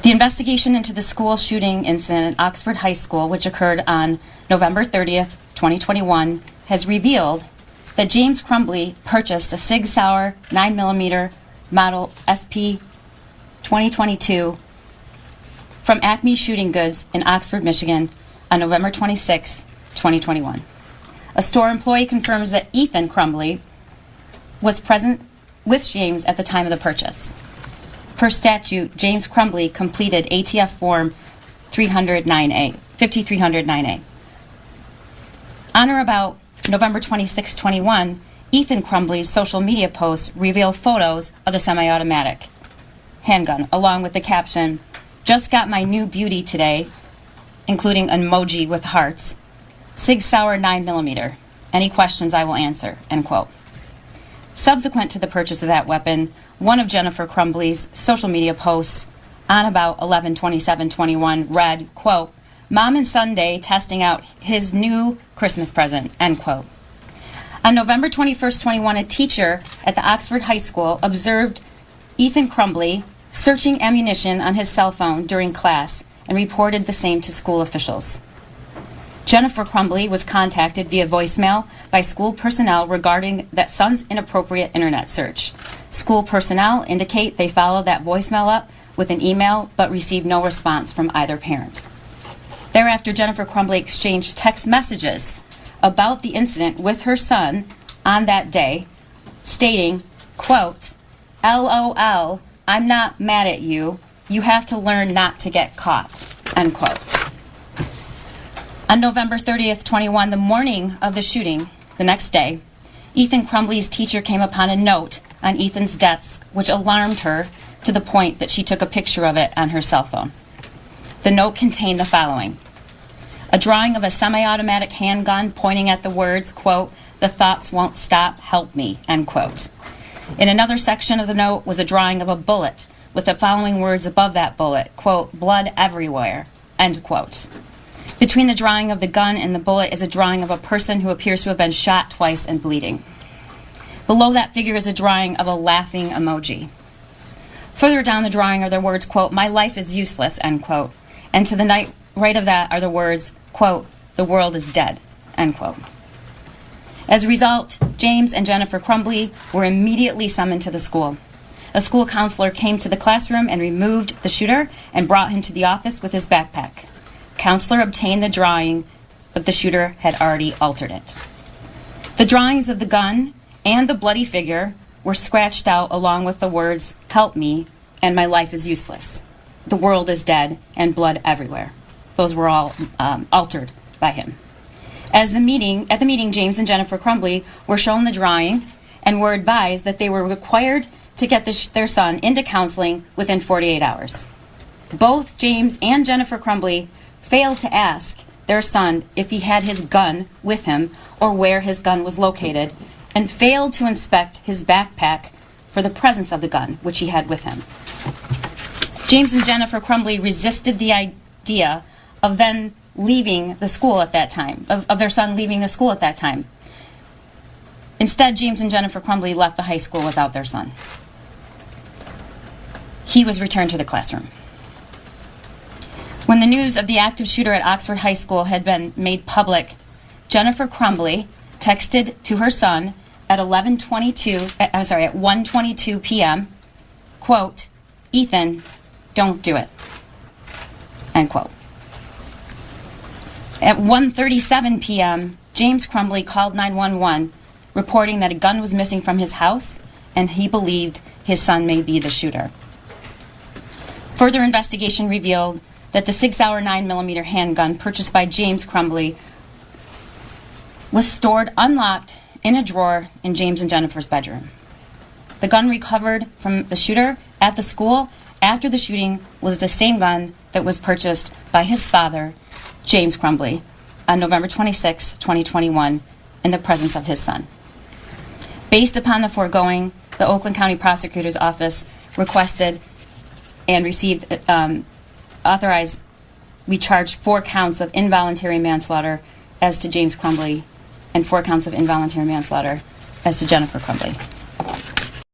The investigation into the school shooting incident at Oxford High School, which occurred on November 30th, 2021, has revealed that James Crumbley purchased a Sig Sauer 9mm model SP 2022 from Acme Shooting Goods in Oxford, Michigan on November 26, 2021. A store employee confirms that Ethan Crumbley was present with James at the time of the purchase. Per statute, James Crumbley completed ATF Form 5309A. On or about November 26, 21, Ethan Crumbley's social media posts reveal photos of the semi-automatic handgun, along with the caption, "Just got my new beauty today," including an emoji with hearts, "Sig Sauer 9mm. Any questions I will answer," end quote. Subsequent to the purchase of that weapon, one of Jennifer Crumbley's social media posts on about 11/27/21 read, quote, "Mom and Son Day testing out his new Christmas present," end quote. On November 21st, 21, a teacher at the Oxford High School observed Ethan Crumbley searching ammunition on his cell phone during class and reported the same to school officials. Jennifer Crumbley was contacted via voicemail by school personnel regarding that son's inappropriate internet search. School personnel indicate they followed that voicemail up with an email but received no response from either parent. Thereafter, Jennifer Crumbley exchanged text messages about the incident with her son on that day, stating, quote, "LOL, I'm not mad at you. You have to learn not to get caught," end quote. On November 30th, 21, the morning of the shooting, the next day, Ethan Crumbley's teacher came upon a note on Ethan's desk which alarmed her to the point that she took a picture of it on her cell phone. The note contained the following: a drawing of a semi-automatic handgun pointing at the words, quote, "The thoughts won't stop, help me," end quote. In another section of the note was a drawing of a bullet with the following words above that bullet, quote, "Blood everywhere," end quote. Between the drawing of the gun and the bullet is a drawing of a person who appears to have been shot twice and bleeding. Below that figure is a drawing of a laughing emoji. Further down the drawing are the words, quote, "My life is useless," end quote. And to the right of that are the words, quote, "The world is dead," end quote. As a result, James and Jennifer Crumbley were immediately summoned to the school. A school counselor came to the classroom and removed the shooter and brought him to the office with his backpack. Counselor obtained the drawing, but the shooter had already altered it. The drawings of the gun and the bloody figure were scratched out along with the words, "Help me," and "My life is useless." "The world is dead," and "blood everywhere." Those were all altered by him. At the meeting, James and Jennifer Crumbley were shown the drawing and were advised that they were required to get their son into counseling within 48 hours. Both James and Jennifer Crumbley failed to ask their son if he had his gun with him or where his gun was located, and failed to inspect his backpack for the presence of the gun, which he had with him. James and Jennifer Crumbley resisted the idea of then leaving the school at that time, of their son leaving the school at that time. Instead, James and Jennifer Crumbley left the high school without their son. He was returned to the classroom. When the news of the active shooter at Oxford High School had been made public, Jennifer Crumbley texted to her son at 1:22 p.m., quote, "Ethan, don't do it," end quote. At 1:37 p.m., James Crumbley called 911, reporting that a gun was missing from his house and he believed his son may be the shooter. Further investigation revealed that the Sig Sauer 9mm handgun purchased by James Crumbley was stored unlocked in a drawer in James and Jennifer's bedroom. The gun recovered from the shooter at the school after the shooting was the same gun that was purchased by his father, James Crumbley, on November 26, 2021, in the presence of his son. Based upon the foregoing, the Oakland County Prosecutor's Office requested and received we charged 4 counts of involuntary manslaughter as to James Crumbley and 4 counts of involuntary manslaughter as to Jennifer Crumbley.